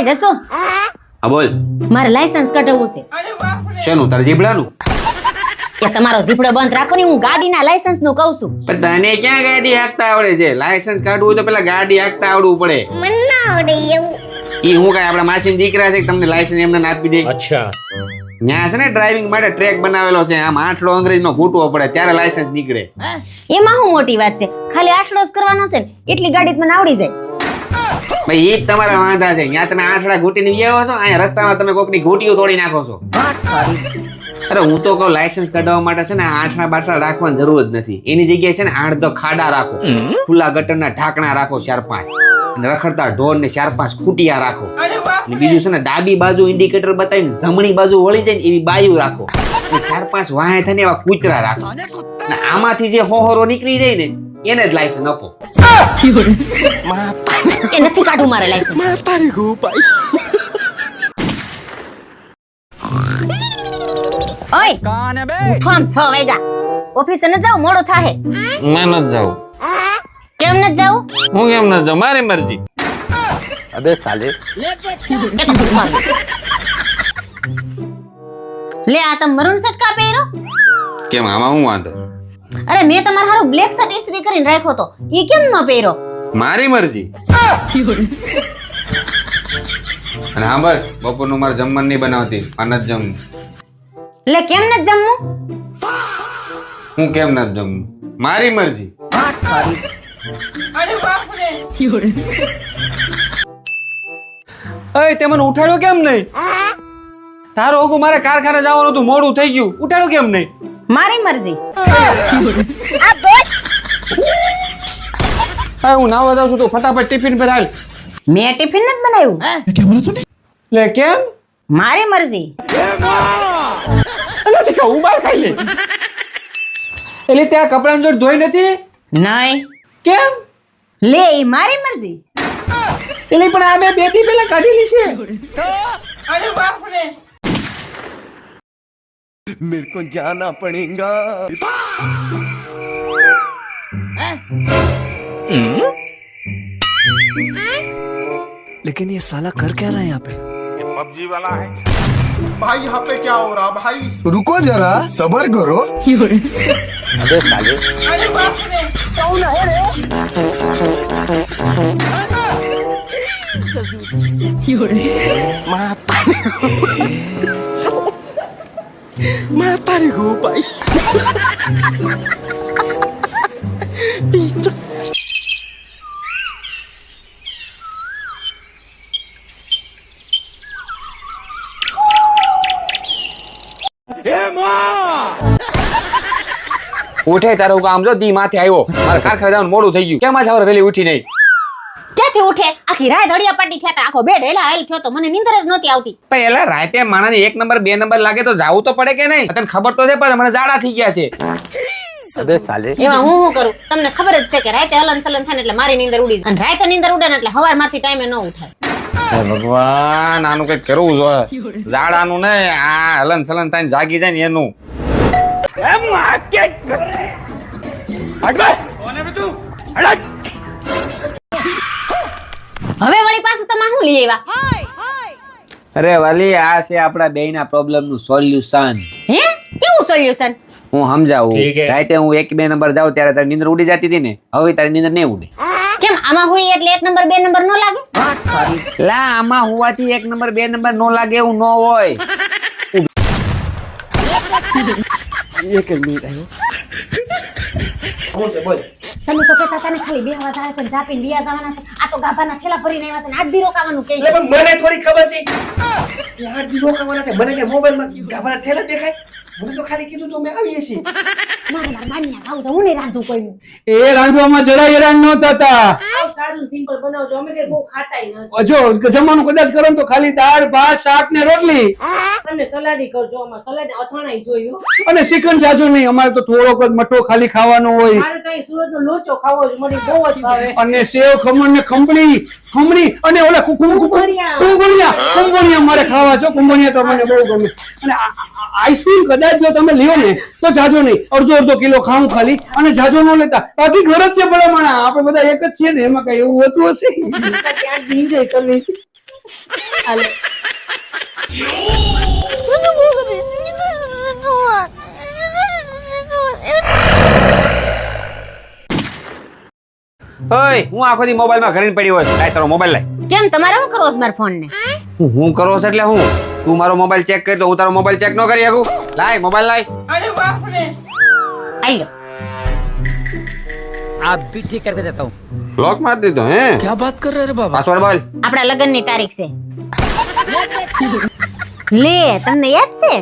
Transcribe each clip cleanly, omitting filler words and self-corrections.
ઓય જસો હા બોલ. મારે લાયસન્સ કઢાવવું છે. શેનું? તારા જીબડાનું? કે તમારો જીપડો બંધ રાખો ને, હું ગાડીના લાયસન્સ નું કહું છું. પણ તને ક્યાં ગાડી હાંકતા આવડે છે? લાયસન્સ કાઢવું હોય તો પેલા ગાડી હાંકતા આવડવું પડે. મને ના આવડે એવું. ઈ હું કાંઈ આપણા માસીના દીકરા છે કે તમને લાયસન્સ એમને આપી દે? अच्छा ન્યા છે ને ડ્રાઇવિંગ માટે ટ્રેક બનાવેલો છે, આમ આઠડો અંગ્રેજીનો ઘૂંટવો પડે ત્યારે લાયસન્સ નીકળે. એમાં શું મોટી વાત છે? ખાલી આઠડો જ કરવાનો છે ને, એટલી ગાડી મને આવડી જાય. ભાઈ ઈ જ તમારા વાંધા છે. ન્યા તમે આઠડા ઘૂંટીને વ્યાવો છો, અહીંયા રસ્તામાં તમે કોકની ઘૂંટીઓ તોડી નાખો છો. અરે હું તો કહું લાયસન્સ કઢાવવા માટે છે ને આઠડા બાઠડા રાખવાની જરૂર જ નથી. એની જગ્યાએ છે ને 8-10 ખાડા રાખો, ખુલ્લા ગટરના ઢાંકણા રાખો 4-5, અને રખડતા ઢોર ને 4-5 ખૂટિયા રાખો. અને બીજું છે ને ડાબી બાજુ ઇન્ડિકેટર બતાવીને જમણી બાજુ વળી જાય ને એવી બાયું રાખો. અને 4-5 વાહે થઈને એવા કૂતરા રાખો. અને આમાંથી જે હોહરો નીકળી જાય ને એને જ લાયસન્સ આપો. એ નથી કાઢું મારે લાયસન્સ. ઓય ઉઠો આમ 6 વાગ્યા. ઓફિસે ન જાવ, મોડું થાહે. મેં નથી જાઉં. કેમ ન જાવ? હું કેમ નથી જાઉં? મારી મરજી. अबे साले લે આ તમે મરૂન શર્ટ કા પહેરો? કેમ આમાં હું વાંધો? અરે મેં તમારા હારું બ્લેક શર્ટ ઇસ્ત્રી કરીને રાખ્યો તો, ઈ કેમ ન પહેરો? મારી મરજી. અને હા બસ બપોરનું મારે જમવાનું નહીં બનાવતી, આ નથી જમવું. લે કેમ ન જમવું? હું કેમ નથી જમવું? મારી મરજી. અય તે મને ઉઠાડ્યો કેમ નહીં? તારો ઓગો મારે કારખાને જવાનું હતું, મોડું થઈ ગયું, ઉઠાડ્યો કેમ નહીં? મારી મરજી. હા હું નાવા જાઉં છું તો ફટાફટ ટિફિન પર હાલ. મેં ટિફિન નથી બનાવ્યું. લે કેમ? મારી મરજી. અલા તે હું બહાર ખાઈ લે. એટલે ત્યાં કપડાની જોડ ધોઈ નથી? નહીં. કેમ? લે ઈ મારી મરજી. એટલે પણ આ મેં 2 દી પહેલા કાઢેલી છે. मेरे को जाना पड़ेगा. लेकिन ये साला कर क्या रहा है यहाँ पे? ये पबजी वाला है भाई. यहाँ पे क्या हो रहा भाई? रुको जरा सबर करो. अबे साले माता रे गो भाई. ઉઠે તારો કામ જો દી માથે આવ્યો. મારે કારખાને જવાનું મોડું થઈ ગયું. કેમ આજ સવારે વહેલી ઉઠી નહીં? ક્યાંથી ઉઠે? આખી રાત હડિયા પાટી થયા તા, આખો બેડ હેલા હેલ થયો તો મને નીંદર જ નહોતી આવતી. પહેલા રાતે માણાને 1 નંબર 2 નંબર લાગે તો જાવું તો પડે કે નહીં? તને ખબર તો છે પણ મને જાડા થઈ ગયા છે. अबे साले એમાં હું શું કરું? તમને ખબર જ છે કે રાતે હલન સલન થાય ને એટલે મારી નીંદર ઉડી જાય, અને રાતે નીંદર ઉડે ને એટલે હવાર મારથી ટાઈમે ન ઉઠાય. હે ભગવાન, આનું કઈક કરવું જોઈએ. જાડાનું ને આ હલન સલન થાય જાગી જાય ને એનું. હવે વળી પાછું તમે શું લઈ આવ્યા? અરે વાલી, આ છે આપણા બેયના પ્રોબ્લેમ નું સોલ્યુશન. હે કેવું સોલ્યુશન? હું સમજાવું. ઠીક હે. રાતે હું 1-2 નંબર જાઉં ત્યારે તારી નીંદર ઉડી જતી હતી ને, હવે તારી નીંદર નહીં ઉડે. કેમ આમાં હોય એટલે 1 નંબર 2 નંબર ન લાગે? લા આમાં હોવાથી 1 નંબર 2 નંબર નો લાગે એવું ન હોય. તમે તો કહેતા હતા ને ખાલી બેહવા જવા છે, જાપીને બિયા જવાના છે. આ તો ગાભાના થેલા ભરીને આવ્યા છે ને 8 દી રોકાવાનું કહે છે. મને થોડી ખબર છે. યાર દી રોકાવાના છે. મને કે મોબાઈલમાં ગાભરા ઠેલા દેખાય. મને તો ખાલી કીધું તો મેં આવીએ છીએ. મારે મારા બાનિયા ખાવું છે, હું નહીં રાંધું કોઈનું. એ રાંધવામાં જરાય હેરાન ન થતા. સારું સિમ્પલ બનાવજો, અમે કઈ બહુ ખાતાય નથી. જો જમવાનું કદાચ કરો ને તો ખાલી દાળ ભાત શાક ને રોટલી તમે સલાડી કરજો, અમાર સલાડ અથાણાય જોયું. અને શ્રીખંડ જાજો નહીં. અમારે તો થોડોક જ મઠો ખાલી ખાવાનો હોય. મારે કઈ સુરત નો લોચો ખાવો છે, મને બહુ જ ભાવે. અને સેવ ખમણ ને ખમણી અને ઓલા કુંભણિયા મારે ખાવા છો. કુંભણિયા તો મને બહુ ગમે. અને આઈસ્ક્રીમ કદાચ જો તમે લ્યો ને તો જાજો નહીં, અડધો કિલો ખાવું ખાલી, અને જાજો ન લેતા. બાકી ઘર જ છે ભલા માણા, આપણે બધા એક જ છીએ ને, એમાં કઈ એવું હોતું હશે? ત્યાં એન્જોય કરવી છે. ઓય હું આખો દી મોબાઈલમાં ઘરીને પડી હોય લાય તારો મોબાઈલ લાય. કેમ તમારે શું કરો છો મારા ફોન ને? હું કરો છો એટલે હું તું મારો મોબાઈલ ચેક કરી તો હું તારો મોબાઈલ ચેક ન કરી શકું. લાય મોબાઈલ લાય. આઈ લો. आप भी ठीक करके देता हूँ। લોક માર દીધો હે क्या बात कर रहे हैं बाबा? પાસવર્ડ બોલ. આપણા લગ્નની તારીખ છે. લે તમને યાદ છે?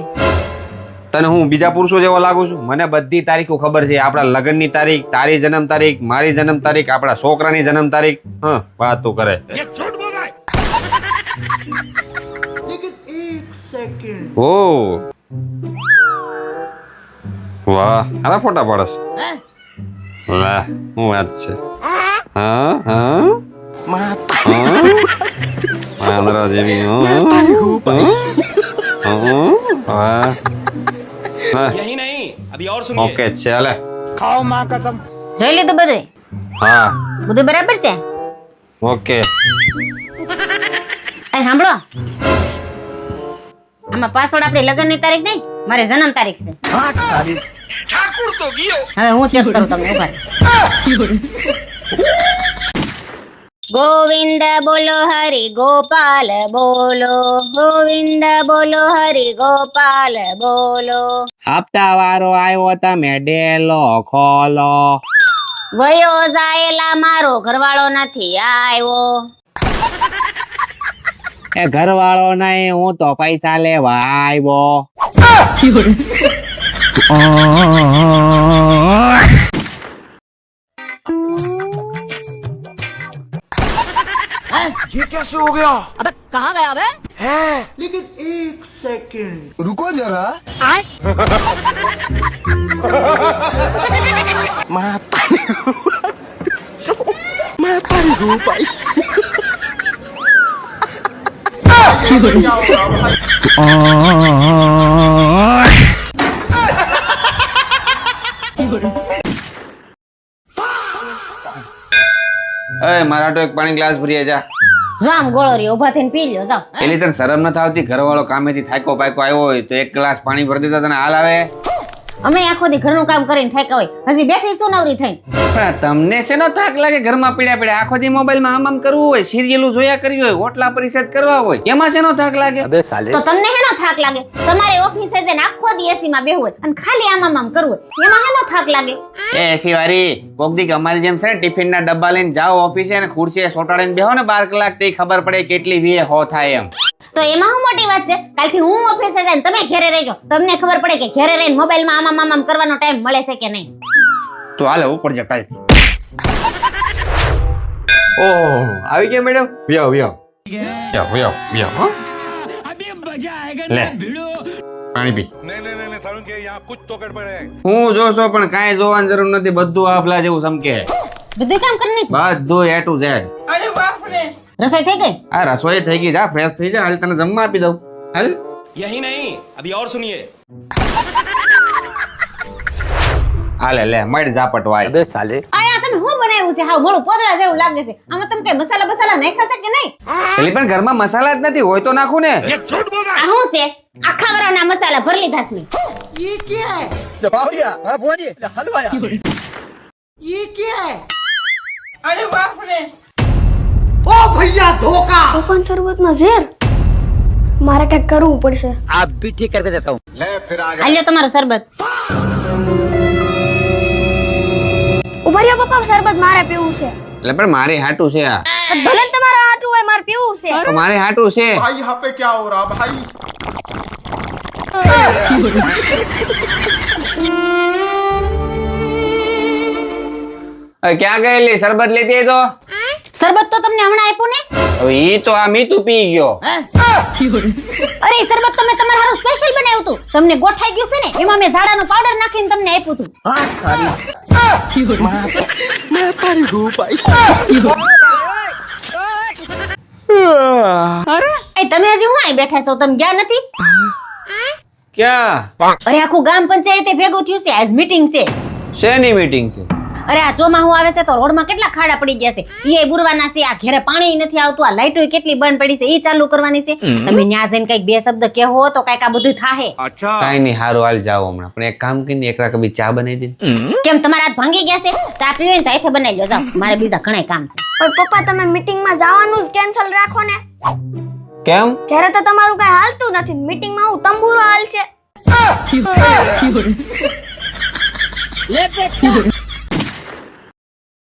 તને હું બીજા પુરુષો જેવો લાગુ છું? મને બધી તારીખો ખબર છે. આપણા લગ્નની તારીખ, તારી જન્મ તારીખ, મારી જન્મ તારીખ, આપણા છોકરાની જન્મ તારીખ. હા વાત તું કરે. ઓ વાહ આના ફોટા પાડસ. વાહ હું વાત છે. હા હા આંધળા જેવી. વાહ यही नहीं अभी और सुनिए। ઓકે ચાલે. જોઈ લીધું બધું? હા બધું બરાબર છે? ઓકે. એ સાંભળો, આમાં પાસવર્ડ આપણી લગ્નની તારીખ નહીં, મારી જન્મ તારીખ છે. હવે હું ચેક કરું તમને. ઉભા રહો. ગોવિંદ બોલો હરિ ગોપાલ બોલો, ગોવિંદ બોલો હરિ ગોપાલ બોલો. હપ્તા વારો આવ્યો તમે ડેલો ખોલો. વયો જાયેલા મારો ઘરવાળો નથી આવ્યો. એ ઘરવાળો નહીં, હું તો પૈસા લેવા આવ્યો. ये कैसे हो गया? अबे कहाँ गया बे? है लेकिन एक सेकंड रुको जरा. એ મારા તો એક પાણી ગ્લાસ ભરી જા. જો આમ ગોળો રહ્યો, ઉભા થઈને પી લ્યો. જાઓ. એલી તને શરમ ન થાવતી? ઘરવાળો કામેથી થાક્યો પાક્યો આવ્યો હોય તો એક ગ્લાસ પાણી ભરી દેતા તને હાલ આવે? અમે આખો દી ઘરનું કામ કરીને થાક્યા હોય, હજી બેઠી શું નવરી થઈને? પણ તમને શેનો થાક લાગે? ઘરમાં પીડ્યા પીડ્યા આખો દી મોબાઈલમાં આમ કરવું હોય, સિરિયલો જોયા કરવી હોય, ઓટલા પરિષદ કરવા હોય, એમાં શેનો થાક લાગે? अबे साले. તો તમને હેનો થાક લાગે? તમારે ઓફિસે જઈને આખો દી એસી માં બેહવું હોય અને ખાલી આમ કરવું હોય, એમાં હેનો થાક લાગે? એ એસી વાળી કોક દી અમારી જેમ છે ને ટિફિન ના ડબ્બા લઈને જાઓ ઓફિસે અને ખુરશીએ સોટાડીને બેહો ને 12 કલાક તે ખબર પડે કેટલી વીએ હો થાય એમ. તો એમાં શું મોટી વાત છે? કાલથી હું ઓફિસે જઈને તમે ઘરે રહેજો, તમને ખબર પડે કે ઘરે રહીને મોબાઈલમાં આમ કરવાનો ટાઈમ મળે છે કે નહીં. તો હાલે ઉપર જા કાલ. ઓહ આવી ગયા મેડમ. વ્યાવ વ્યાવ વ્યાવ વ્યાવ વ્યાવ. હો લે પાણી પી. હું જોશો પણ કાંઈ જોવાની જરૂર નથી, બધું આપલા જેવું સમકે. બધું કામ કરી નાખ્યું? બધું એ ટુ ઝેડ. રસોઈ થઈ ગઈ? આ રસોઈ થઈ ગઈ, જા ફ્રેશ થઈ જા, હાલ તને જમવા આપી દઉં. હાલ यही नहीं अभी और सुनिए। હાલે લે મળ ઝાપટ વાય. अबे साले. આયા તમે શું બનાવ્યું છે? હાવ મોળું પોદળા જેવું લાગે છે. આમાં તમે કઈ મસાલા બસાલા નાખ્યા છે કે નહીં? પેલી પણ ઘરમાં મસાલા જ નથી, હોય તો નાખું ને. આ શું છે? આખા વરાના મસાલા ભરી લીધા છે મેં. તો પણ શરબતમાં ઝેર. મારે કંઈક કરવું પડશે. आप भी ठीक करके देता हूँ। આલ્યો તમારું શરબત. ઉભા રહ્યો પપ્પા, શરબત મારે પીવું છે. એટલે પણ મારે હાટું છે આ. ભલે ને તમારા હાટું હોય, મારે પીવું છે. તો મારે હાટું છે. भाई यहाँ पे क्या हो रहा भाई? ક્યાં ગયેલી? શરબત લેતી આવી તો. શરબત તો તમને હમણાં આપ્યું ને? હવે ઈ તો આ મીતું પી ગયો. અરે શરબત તો મેં તમારા હારું સ્પેશિયલ બનાવ્યું હતું. તમને ગોઠાઈ ગયું છે ને, એમાં મેં ઝાડાનો પાવડર નાખીને તમને આપ્યું હતું. એ તમે હજી હું અહીં બેઠા છો? તમે ગયા નથી? ક્યાં? અરે આખું ગામ પંચાયતે ભેગું થયું છે, આજ મીટિંગ છે. શેની મીટિંગ છે? અરે આ ચોમાહું આવે છે તો રોડમાં કેટલા ખાડા પડી ગયા છે ઈ બુરવાના છે. આ ઘરે પાણી નથી આવતું, આ લાઈટો કેટલી બંધ પડી છે ઈ ચાલુ કરવાની છે. તમે ન્યા જઈને કઈક બે શબ્દ કહેવો તો કઈક આ બધું થાહે. કાંઈ નહીં, હારું હાલ જાઓ હમણાં. પણ એક કામ કરીને એકલા કભી ચા બનાવી દે. કેમ તમારા હાથ ભાંગી ગયા છે? ચા પીવી હોય ને તો અહીંથી બનાવી લો, જાઓ. મારે બીજા ઘણા કામ છે. પણ પપ્પા તમે મીટિંગમાં જવાનું જ કેન્સલ રાખો ને. કેમ? ઘરે તો તમારું કઈ હાલતું નથી, મીટિંગમાં હું તંબુરો હાલ છે.